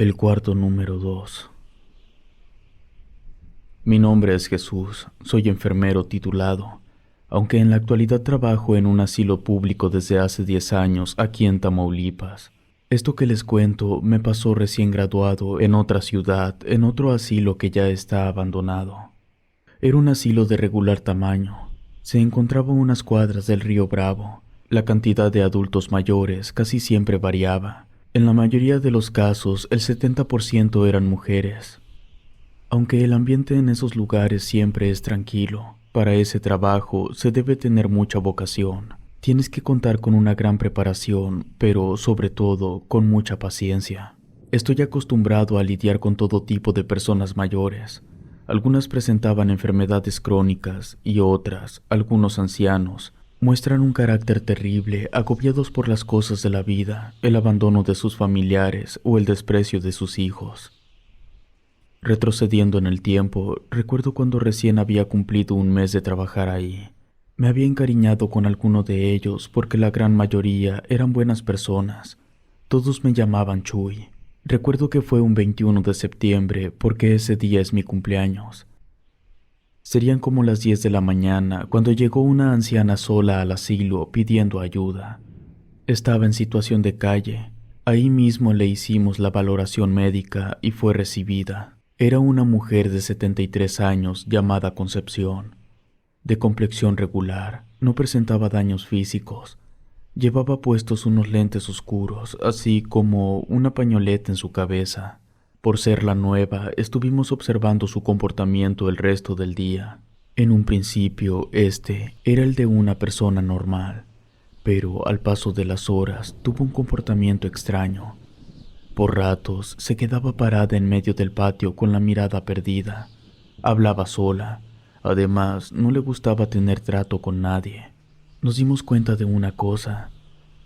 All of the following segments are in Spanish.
El cuarto número 2. Mi nombre es Jesús, soy enfermero titulado, aunque en la actualidad trabajo en un asilo público desde hace 10 años aquí en Tamaulipas. Esto que les cuento me pasó recién graduado en otra ciudad, en otro asilo que ya está abandonado. Era un asilo de regular tamaño. Se encontraba a unas cuadras del río Bravo. La cantidad de adultos mayores casi siempre variaba. En la mayoría de los casos, el 70% eran mujeres. Aunque el ambiente en esos lugares siempre es tranquilo, para ese trabajo se debe tener mucha vocación. Tienes que contar con una gran preparación, pero sobre todo con mucha paciencia. Estoy acostumbrado a lidiar con todo tipo de personas mayores. Algunas presentaban enfermedades crónicas y otras, algunos ancianos, muestran un carácter terrible, agobiados por las cosas de la vida, el abandono de sus familiares o el desprecio de sus hijos. Retrocediendo en el tiempo, recuerdo cuando recién había cumplido un mes de trabajar ahí. Me había encariñado con alguno de ellos porque la gran mayoría eran buenas personas. Todos me llamaban Chuy. Recuerdo que fue un 21 de septiembre porque ese día es mi cumpleaños. Serían como las 10 de la mañana cuando llegó una anciana sola al asilo pidiendo ayuda. Estaba en situación de calle. Ahí mismo le hicimos la valoración médica y fue recibida. Era una mujer de 73 años llamada Concepción. De complexión regular, no presentaba daños físicos. Llevaba puestos unos lentes oscuros, así como una pañoleta en su cabeza. Por ser la nueva, estuvimos observando su comportamiento el resto del día. En un principio, este era el de una persona normal, pero al paso de las horas tuvo un comportamiento extraño. Por ratos se quedaba parada en medio del patio con la mirada perdida. Hablaba sola. Además, no le gustaba tener trato con nadie. Nos dimos cuenta de una cosa.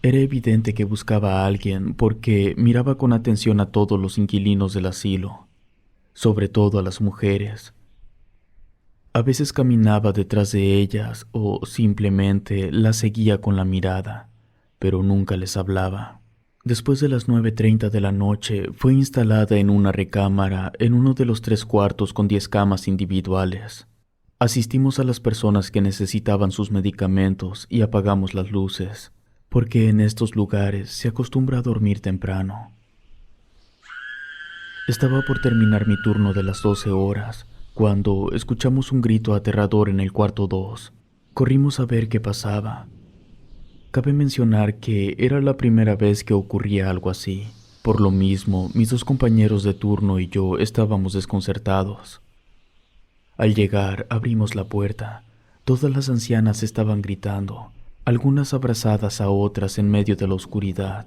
Era evidente que buscaba a alguien porque miraba con atención a todos los inquilinos del asilo, sobre todo a las mujeres. A veces caminaba detrás de ellas o simplemente las seguía con la mirada, pero nunca les hablaba. Después de las 9:30 de la noche, fue instalada en una recámara en uno de los 3 cuartos con 10 camas individuales. Asistimos a las personas que necesitaban sus medicamentos y apagamos las luces, porque en estos lugares se acostumbra a dormir temprano. Estaba por terminar mi turno de las 12 horas, cuando escuchamos un grito aterrador en el cuarto 2. Corrimos a ver qué pasaba. Cabe mencionar que era la primera vez que ocurría algo así. Por lo mismo, mis 2 compañeros de turno y yo estábamos desconcertados. Al llegar, abrimos la puerta. Todas las ancianas estaban gritando, algunas abrazadas a otras en medio de la oscuridad.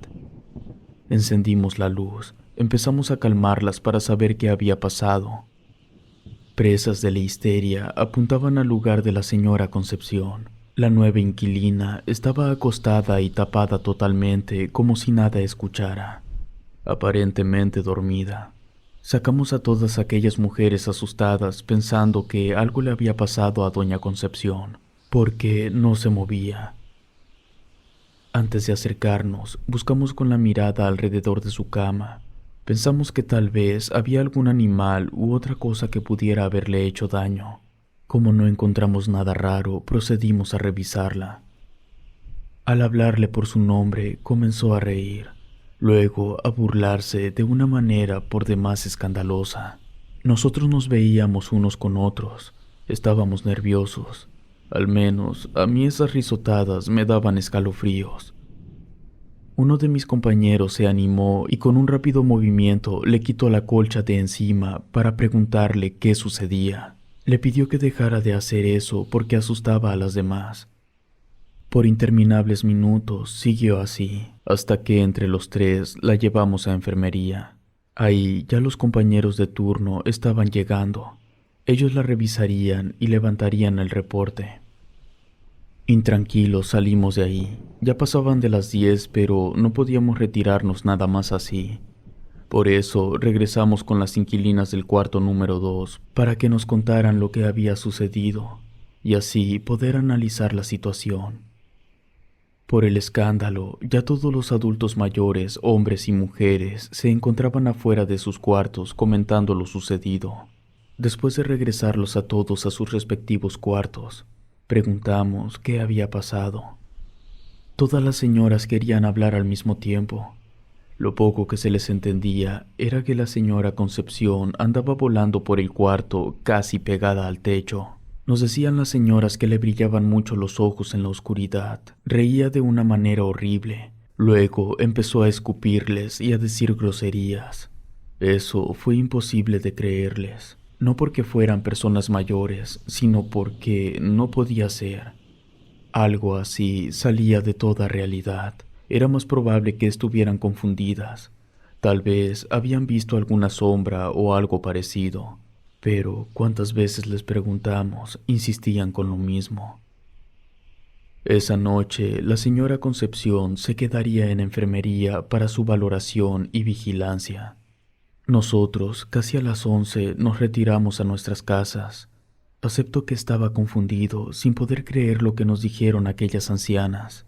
Encendimos la luz, empezamos a calmarlas para saber qué había pasado. Presas de la histeria, apuntaban al lugar de la señora Concepción. La nueva inquilina estaba acostada y tapada totalmente como si nada escuchara, aparentemente dormida. Sacamos a todas aquellas mujeres asustadas pensando que algo le había pasado a doña Concepción, porque no se movía. Antes de acercarnos, buscamos con la mirada alrededor de su cama. Pensamos que tal vez había algún animal u otra cosa que pudiera haberle hecho daño. Como no encontramos nada raro, procedimos a revisarla. Al hablarle por su nombre, comenzó a reír, luego a burlarse de una manera por demás escandalosa. Nosotros nos veíamos unos con otros, estábamos nerviosos. Al menos a mí esas risotadas me daban escalofríos. Uno de mis compañeros se animó y con un rápido movimiento le quitó la colcha de encima para preguntarle qué sucedía. Le pidió que dejara de hacer eso porque asustaba a las demás. Por interminables minutos siguió así, hasta que entre los 3 la llevamos a enfermería. Ahí ya los compañeros de turno estaban llegando. Ellos la revisarían y levantarían el reporte. Intranquilos salimos de ahí. Ya pasaban de las 10, pero no podíamos retirarnos nada más así. Por eso regresamos con las inquilinas del cuarto número 2 para que nos contaran lo que había sucedido y así poder analizar la situación. Por el escándalo, ya todos los adultos mayores, hombres y mujeres, se encontraban afuera de sus cuartos comentando lo sucedido. Después de regresarlos a todos a sus respectivos cuartos, preguntamos qué había pasado. Todas las señoras querían hablar al mismo tiempo. Lo poco que se les entendía era que la señora Concepción andaba volando por el cuarto casi pegada al techo. Nos decían las señoras que le brillaban mucho los ojos en la oscuridad. Reía de una manera horrible. Luego empezó a escupirles y a decir groserías. Eso fue imposible de creerles. No porque fueran personas mayores, sino porque no podía ser. Algo así salía de toda realidad. Era más probable que estuvieran confundidas. Tal vez habían visto alguna sombra o algo parecido. Pero cuántas veces les preguntamos, insistían con lo mismo. Esa noche, la señora Concepción se quedaría en enfermería para su valoración y vigilancia. Nosotros, casi a las 11, nos retiramos a nuestras casas. Acepto que estaba confundido, sin poder creer lo que nos dijeron aquellas ancianas.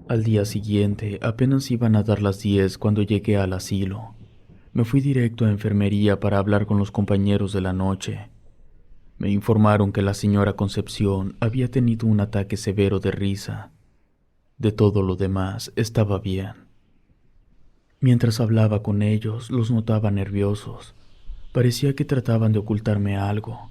Al día siguiente, apenas iban a dar las 10 cuando llegué al asilo. Me fui directo a enfermería para hablar con los compañeros de la noche. Me informaron que la señora Concepción había tenido un ataque severo de risa. De todo lo demás, estaba bien. Mientras hablaba con ellos, los notaba nerviosos. Parecía que trataban de ocultarme algo.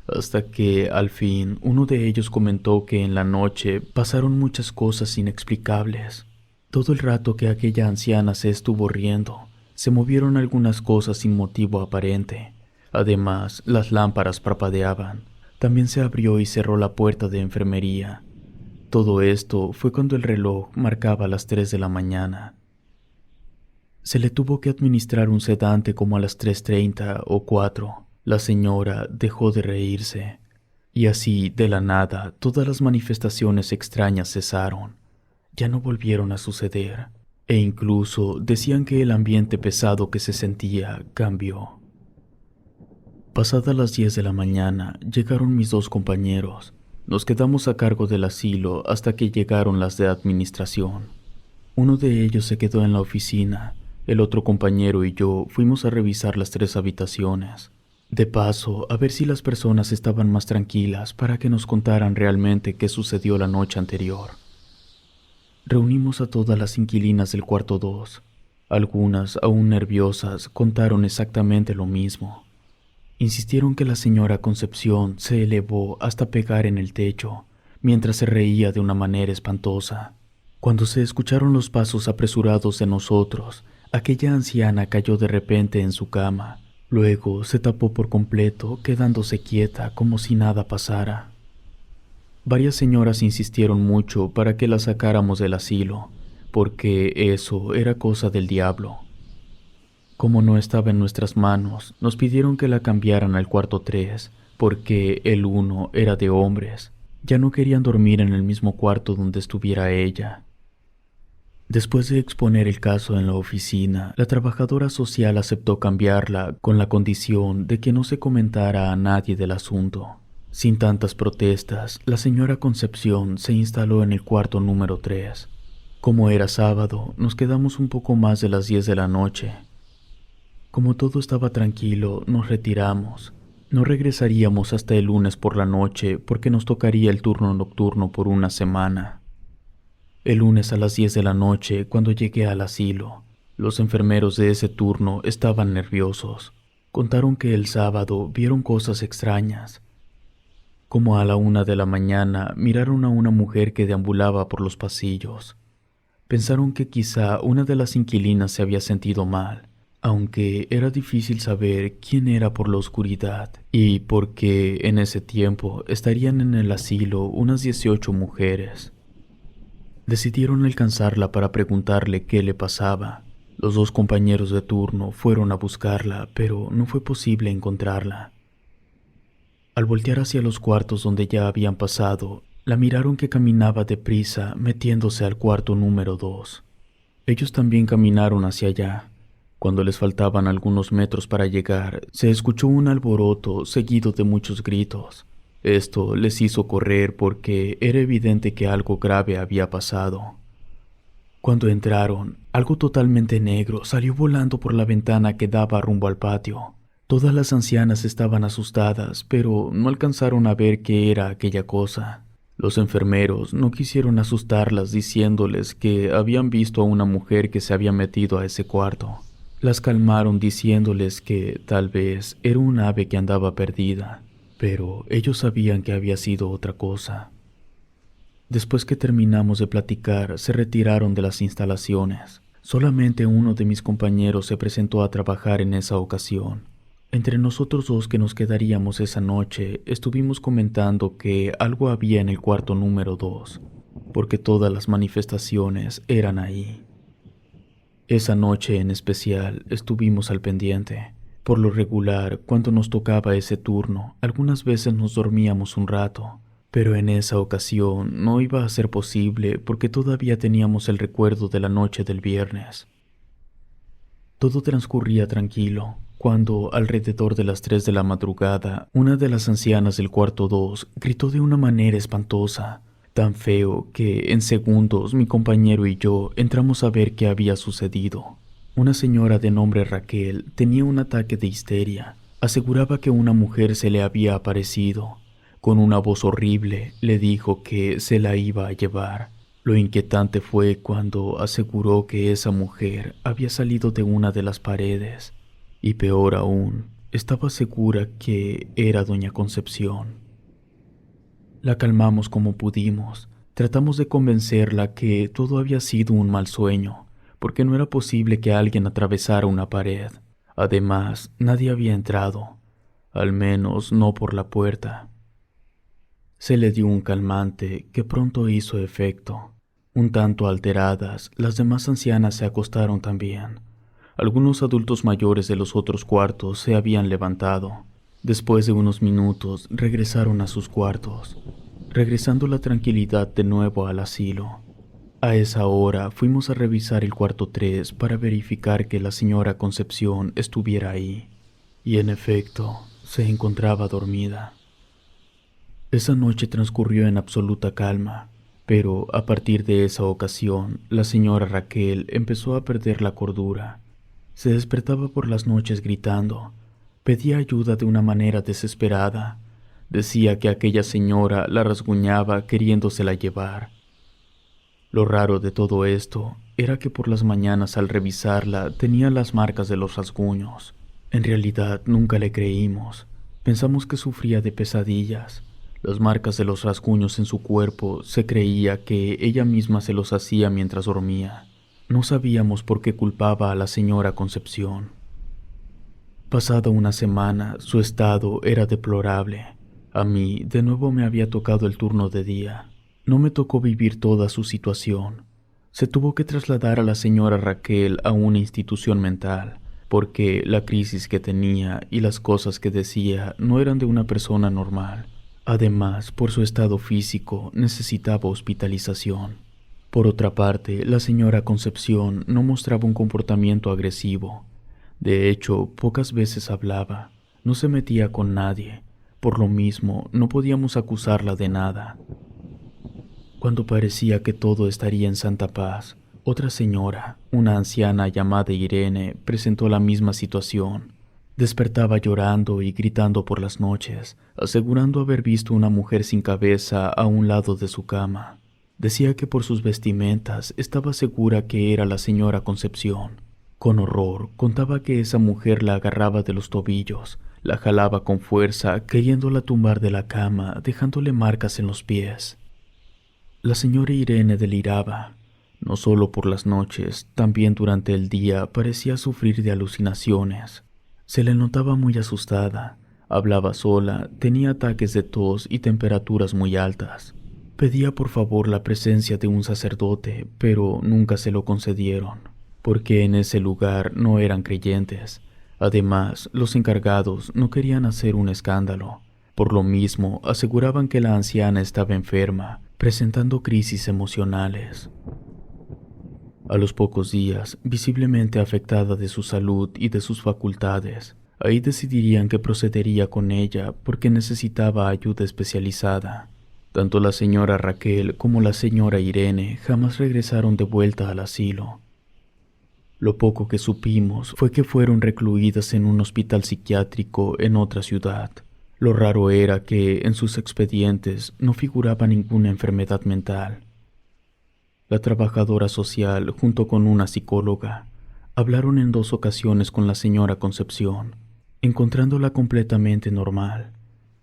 Hasta que, al fin, uno de ellos comentó que en la noche pasaron muchas cosas inexplicables. Todo el rato que aquella anciana se estuvo riendo, se movieron algunas cosas sin motivo aparente. Además, las lámparas parpadeaban. También se abrió y cerró la puerta de enfermería. Todo esto fue cuando el reloj marcaba las 3 de la mañana. Se le tuvo que administrar un sedante como a las 3:30 o 4. La señora dejó de reírse. Y así, de la nada, todas las manifestaciones extrañas cesaron. Ya no volvieron a suceder. E incluso decían que el ambiente pesado que se sentía cambió. Pasadas las 10 de la mañana, llegaron mis 2 compañeros. Nos quedamos a cargo del asilo hasta que llegaron las de administración. Uno de ellos se quedó en la oficina. El otro compañero y yo fuimos a revisar las 3 habitaciones. De paso, a ver si las personas estaban más tranquilas para que nos contaran realmente qué sucedió la noche anterior. Reunimos a todas las inquilinas del cuarto 2. Algunas, aún nerviosas, contaron exactamente lo mismo. Insistieron que la señora Concepción se elevó hasta pegar en el techo, mientras se reía de una manera espantosa. Cuando se escucharon los pasos apresurados de nosotros, aquella anciana cayó de repente en su cama. Luego se tapó por completo, quedándose quieta como si nada pasara. Varias señoras insistieron mucho para que la sacáramos del asilo, porque eso era cosa del diablo. Como no estaba en nuestras manos, nos pidieron que la cambiaran al cuarto 3, porque el 1 era de hombres. Ya no querían dormir en el mismo cuarto donde estuviera ella. Después de exponer el caso en la oficina, la trabajadora social aceptó cambiarla con la condición de que no se comentara a nadie del asunto. Sin tantas protestas, la señora Concepción se instaló en el cuarto número 3. Como era sábado, nos quedamos un poco más de las 10 de la noche. Como todo estaba tranquilo, nos retiramos. No regresaríamos hasta el lunes por la noche porque nos tocaría el turno nocturno por una semana. El lunes a las 10 de la noche, cuando llegué al asilo, los enfermeros de ese turno estaban nerviosos. Contaron que el sábado vieron cosas extrañas. Como a la 1 de la mañana miraron a una mujer que deambulaba por los pasillos. Pensaron que quizá una de las inquilinas se había sentido mal, aunque era difícil saber quién era por la oscuridad y porque en ese tiempo estarían en el asilo unas 18 mujeres. Decidieron alcanzarla para preguntarle qué le pasaba. Los 2 compañeros de turno fueron a buscarla, pero no fue posible encontrarla. Al voltear hacia los cuartos donde ya habían pasado, la miraron que caminaba deprisa, metiéndose al cuarto número 2. Ellos también caminaron hacia allá. Cuando les faltaban algunos metros para llegar, se escuchó un alboroto seguido de muchos gritos. Esto les hizo correr porque era evidente que algo grave había pasado. Cuando entraron, algo totalmente negro salió volando por la ventana que daba rumbo al patio. Todas las ancianas estaban asustadas, pero no alcanzaron a ver qué era aquella cosa. Los enfermeros no quisieron asustarlas diciéndoles que habían visto a una mujer que se había metido a ese cuarto. Las calmaron diciéndoles que tal vez era un ave que andaba perdida, pero ellos sabían que había sido otra cosa. Después que terminamos de platicar, se retiraron de las instalaciones. Solamente uno de mis compañeros se presentó a trabajar en esa ocasión. Entre nosotros dos que nos quedaríamos esa noche, estuvimos comentando que algo había en el cuarto número 2, porque todas las manifestaciones eran ahí. Esa noche en especial estuvimos al pendiente. Por lo regular, cuando nos tocaba ese turno, algunas veces nos dormíamos un rato, pero en esa ocasión no iba a ser posible porque todavía teníamos el recuerdo de la noche del viernes. Todo transcurría tranquilo, cuando, alrededor de las 3 de la madrugada, una de las ancianas del cuarto 2 gritó de una manera espantosa, tan feo que en segundos mi compañero y yo entramos a ver qué había sucedido. Una señora de nombre Raquel tenía un ataque de histeria. Aseguraba que una mujer se le había aparecido. Con una voz horrible le dijo que se la iba a llevar. Lo inquietante fue cuando aseguró que esa mujer había salido de una de las paredes. Y peor aún, estaba segura que era doña Concepción. La calmamos como pudimos. Tratamos de convencerla que todo había sido un mal sueño, porque no era posible que alguien atravesara una pared. Además, nadie había entrado, al menos no por la puerta. Se le dio un calmante que pronto hizo efecto. Un tanto alteradas, las demás ancianas se acostaron también. Algunos adultos mayores de los otros cuartos se habían levantado. Después de unos minutos regresaron a sus cuartos, regresando la tranquilidad de nuevo al asilo. A esa hora fuimos a revisar el cuarto 3 para verificar que la señora Concepción estuviera ahí, y en efecto, se encontraba dormida. Esa noche transcurrió en absoluta calma, pero a partir de esa ocasión, la señora Raquel empezó a perder la cordura. Se despertaba por las noches gritando, pedía ayuda de una manera desesperada, decía que aquella señora la rasguñaba queriéndosela llevar. Lo raro de todo esto era que por las mañanas al revisarla tenía las marcas de los rasguños. En realidad nunca le creímos, pensamos que sufría de pesadillas. Las marcas de los rasguños en su cuerpo se creía que ella misma se los hacía mientras dormía. No sabíamos por qué culpaba a la señora Concepción. Pasada una semana, su estado era deplorable. A mí, de nuevo me había tocado el turno de día. No me tocó vivir toda su situación. Se tuvo que trasladar a la señora Raquel a una institución mental, porque la crisis que tenía y las cosas que decía no eran de una persona normal. Además, por su estado físico, necesitaba hospitalización. Por otra parte, la señora Concepción no mostraba un comportamiento agresivo. De hecho, pocas veces hablaba, no se metía con nadie. Por lo mismo, no podíamos acusarla de nada. Cuando parecía que todo estaría en santa paz, otra señora, una anciana llamada Irene, presentó la misma situación. Despertaba llorando y gritando por las noches, asegurando haber visto una mujer sin cabeza a un lado de su cama. Decía que por sus vestimentas estaba segura que era la señora Concepción. Con horror contaba que esa mujer la agarraba de los tobillos, la jalaba con fuerza, queriéndola tumbar de la cama, dejándole marcas en los pies. La señora Irene deliraba. No solo por las noches, también durante el día parecía sufrir de alucinaciones. Se le notaba muy asustada, hablaba sola, tenía ataques de tos y temperaturas muy altas. Pedía por favor la presencia de un sacerdote, pero nunca se lo concedieron, porque en ese lugar no eran creyentes. Además, los encargados no querían hacer un escándalo. Por lo mismo, aseguraban que la anciana estaba enferma, presentando crisis emocionales. A los pocos días, visiblemente afectada de su salud y de sus facultades, Ahí decidirían qué procedería con ella porque necesitaba ayuda especializada. Tanto la señora Raquel como la señora Irene jamás regresaron de vuelta al asilo. Lo poco que supimos fue que fueron recluidas en un hospital psiquiátrico en otra ciudad. Lo raro era que en sus expedientes no figuraba ninguna enfermedad mental. La trabajadora social, junto con una psicóloga, hablaron en 2 ocasiones con la señora Concepción, encontrándola completamente normal.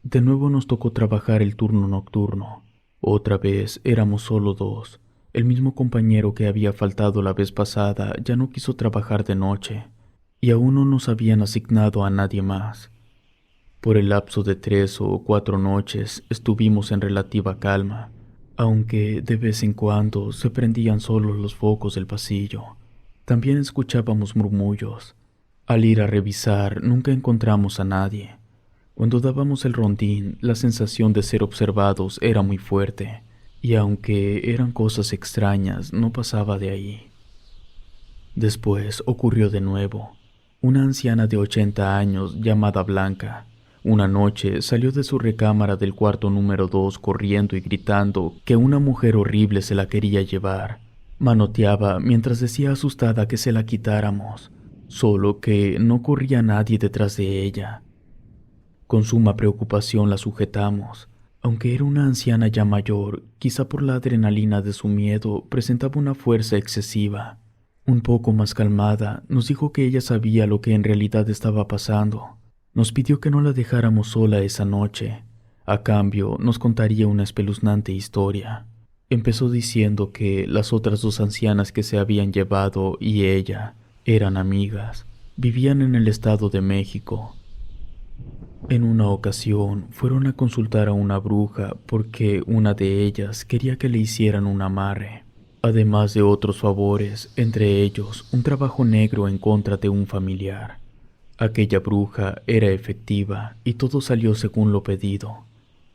De nuevo nos tocó trabajar el turno nocturno. Otra vez éramos solo 2. El mismo compañero que había faltado la vez pasada ya no quiso trabajar de noche, y aún no nos habían asignado a nadie más. Por el lapso de 3 o 4 noches estuvimos en relativa calma, aunque de vez en cuando se prendían solo los focos del pasillo. También escuchábamos murmullos. Al ir a revisar nunca encontramos a nadie. Cuando dábamos el rondín, la sensación de ser observados era muy fuerte, y aunque eran cosas extrañas, no pasaba de ahí. Después ocurrió de nuevo. Una anciana de 80 años llamada Blanca, una noche salió de su recámara del cuarto número 2 corriendo y gritando que una mujer horrible se la quería llevar. Manoteaba mientras decía asustada que se la quitáramos, solo que no corría nadie detrás de ella. Con suma preocupación la sujetamos. Aunque era una anciana ya mayor, quizá por la adrenalina de su miedo, presentaba una fuerza excesiva. Un poco más calmada, nos dijo que ella sabía lo que en realidad estaba pasando. Nos pidió que no la dejáramos sola esa noche. A cambio, nos contaría una espeluznante historia. Empezó diciendo que las otras 2 ancianas que se habían llevado y ella eran amigas. Vivían en el Estado de México. En una ocasión fueron a consultar a una bruja porque una de ellas quería que le hicieran un amarre, además de otros favores, entre ellos un trabajo negro en contra de un familiar. Aquella bruja era efectiva y todo salió según lo pedido,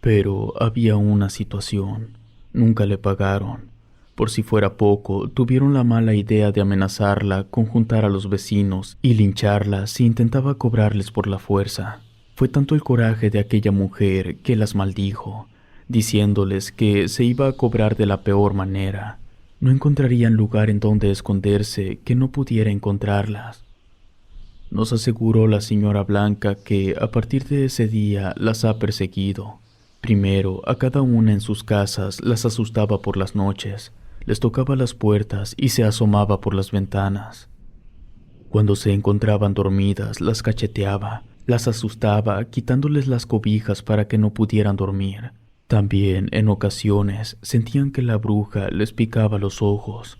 pero había una situación: nunca le pagaron. Por si fuera poco, tuvieron la mala idea de amenazarla con juntar a los vecinos y lincharla si intentaba cobrarles por la fuerza. Fue tanto el coraje de aquella mujer que las maldijo, diciéndoles que se iba a cobrar de la peor manera. No encontrarían lugar en donde esconderse que no pudiera encontrarlas. Nos aseguró la señora Blanca que a partir de ese día las ha perseguido. Primero, a cada una en sus casas las asustaba por las noches, les tocaba las puertas y se asomaba por las ventanas. Cuando se encontraban dormidas, las cacheteaba, las asustaba, quitándoles las cobijas para que no pudieran dormir. También, en ocasiones, sentían que la bruja les picaba los ojos.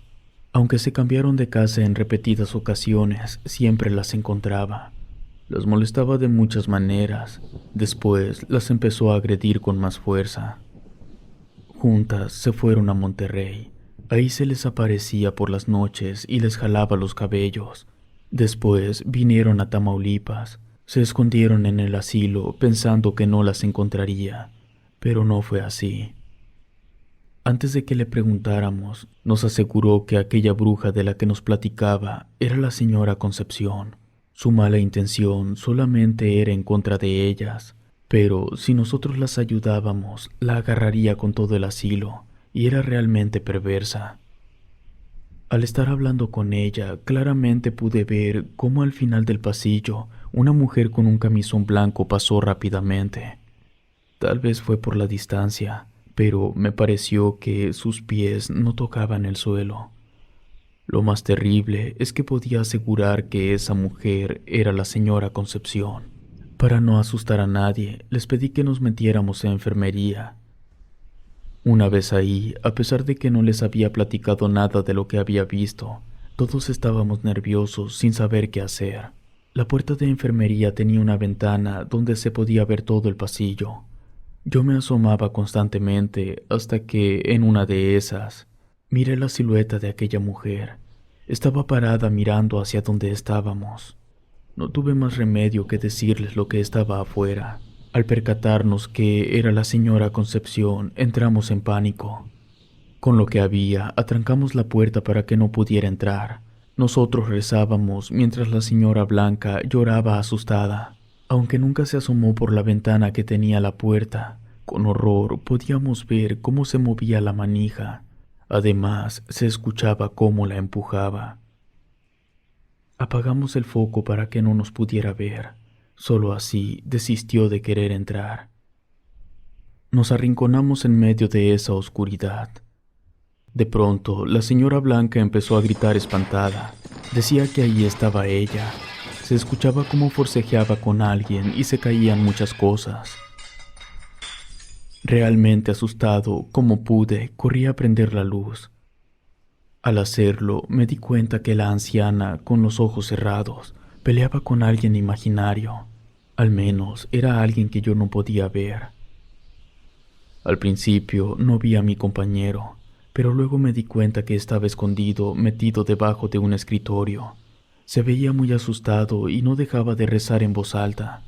Aunque se cambiaron de casa en repetidas ocasiones, siempre las encontraba. Las molestaba de muchas maneras. Después las empezó a agredir con más fuerza. Juntas se fueron a Monterrey. Ahí se les aparecía por las noches y les jalaba los cabellos. Después vinieron a Tamaulipas. Se escondieron en el asilo pensando que no las encontraría, pero no fue así. Antes de que le preguntáramos, nos aseguró que aquella bruja de la que nos platicaba era la señora Concepción. Su mala intención solamente era en contra de ellas, pero si nosotros las ayudábamos, la agarraría con todo el asilo, y era realmente perversa. Al estar hablando con ella, claramente pude ver cómo al final del pasillo una mujer con un camisón blanco pasó rápidamente. Tal vez fue por la distancia, pero me pareció que sus pies no tocaban el suelo. Lo más terrible es que podía asegurar que esa mujer era la señora Concepción. Para no asustar a nadie, les pedí que nos metiéramos en enfermería. Una vez ahí, a pesar de que no les había platicado nada de lo que había visto, todos estábamos nerviosos sin saber qué hacer. La puerta de enfermería tenía una ventana donde se podía ver todo el pasillo. Yo me asomaba constantemente hasta que, en una de esas, miré la silueta de aquella mujer. Estaba parada mirando hacia donde estábamos. No tuve más remedio que decirles lo que estaba afuera. Al percatarnos que era la señora Concepción, entramos en pánico. Con lo que había, atrancamos la puerta para que no pudiera entrar. Nosotros rezábamos mientras la señora Blanca lloraba asustada. Aunque nunca se asomó por la ventana que tenía a la puerta, con horror podíamos ver cómo se movía la manija. Además, se escuchaba cómo la empujaba. Apagamos el foco para que no nos pudiera ver. Solo así desistió de querer entrar. Nos arrinconamos en medio de esa oscuridad. De pronto, la señora Blanca empezó a gritar espantada. Decía que ahí estaba ella. Se escuchaba cómo forcejeaba con alguien y se caían muchas cosas. Realmente asustado, como pude, corrí a prender la luz. Al hacerlo, me di cuenta que la anciana, con los ojos cerrados, peleaba con alguien imaginario. Al menos era alguien que yo no podía ver. Al principio no vi a mi compañero, pero luego me di cuenta que estaba escondido, metido debajo de un escritorio. Se veía muy asustado y no dejaba de rezar en voz alta.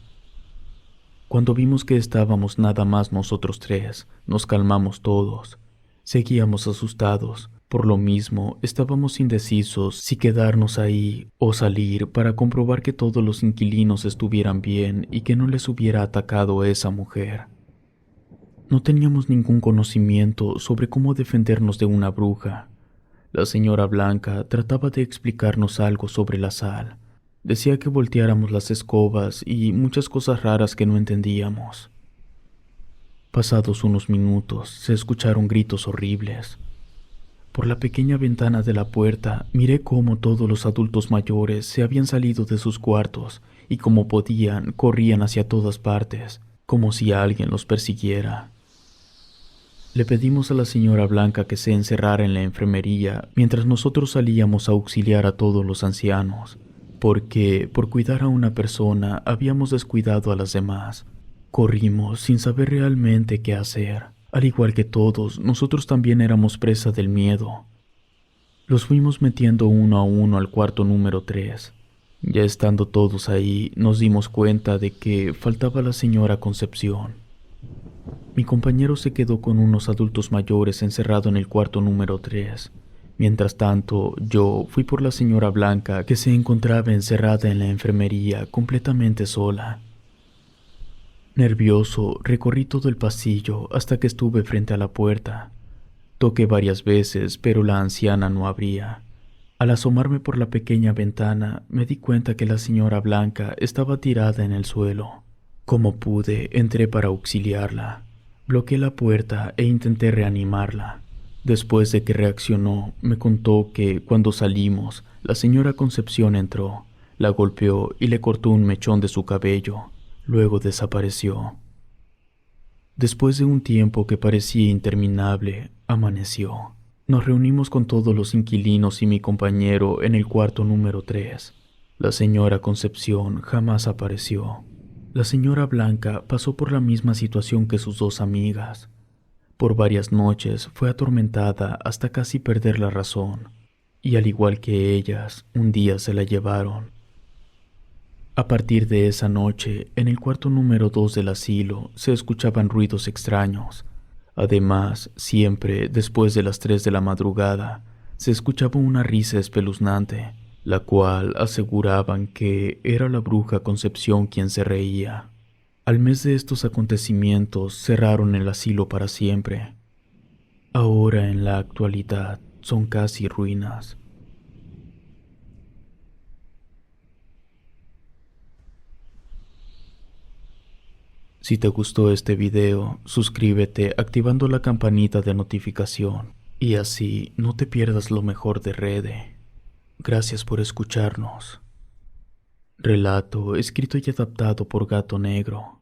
Cuando vimos que estábamos nada más nosotros tres, nos calmamos todos. Seguíamos asustados. Por lo mismo, estábamos indecisos si quedarnos ahí o salir para comprobar que todos los inquilinos estuvieran bien y que no les hubiera atacado esa mujer. No teníamos ningún conocimiento sobre cómo defendernos de una bruja. La señora Blanca trataba de explicarnos algo sobre la sal. Decía que volteáramos las escobas y muchas cosas raras que no entendíamos. Pasados unos minutos, se escucharon gritos horribles. Por la pequeña ventana de la puerta miré cómo todos los adultos mayores se habían salido de sus cuartos y como podían corrían hacia todas partes, como si alguien los persiguiera. Le pedimos a la señora Blanca que se encerrara en la enfermería mientras nosotros salíamos a auxiliar a todos los ancianos, porque por cuidar a una persona habíamos descuidado a las demás. Corrimos sin saber realmente qué hacer. Al igual que todos, nosotros también éramos presa del miedo. Los fuimos metiendo uno a uno al cuarto número 3. Ya estando todos ahí, nos dimos cuenta de que faltaba la señora Concepción. Mi compañero se quedó con unos adultos mayores encerrado en el cuarto número 3. Mientras tanto, yo fui por la señora Blanca, que se encontraba encerrada en la enfermería completamente sola. Nervioso, recorrí todo el pasillo hasta que estuve frente a la puerta. Toqué varias veces, pero la anciana no abría. Al asomarme por la pequeña ventana, me di cuenta que la señora Blanca estaba tirada en el suelo. Como pude, entré para auxiliarla. Bloqueé la puerta e intenté reanimarla. Después de que reaccionó, me contó que, cuando salimos, la señora Concepción entró, la golpeó y le cortó un mechón de su cabello. Luego desapareció. Después de un tiempo que parecía interminable, amaneció. Nos reunimos con todos los inquilinos y mi compañero en el cuarto número 3. La señora Concepción jamás apareció. La señora Blanca pasó por la misma situación que sus dos amigas. Por varias noches fue atormentada hasta casi perder la razón, y al igual que ellas, un día se la llevaron. A partir de esa noche, en el cuarto número 2 del asilo se escuchaban ruidos extraños. Además, siempre después de las 3 de la madrugada, se escuchaba una risa espeluznante, la cual aseguraban que era la bruja Concepción quien se reía. Al mes de estos acontecimientos cerraron el asilo para siempre. Ahora, en la actualidad, son casi ruinas. Si te gustó este video, suscríbete activando la campanita de notificación y así no te pierdas lo mejor de Rede. Gracias por escucharnos. Relato escrito y adaptado por Gato Negro.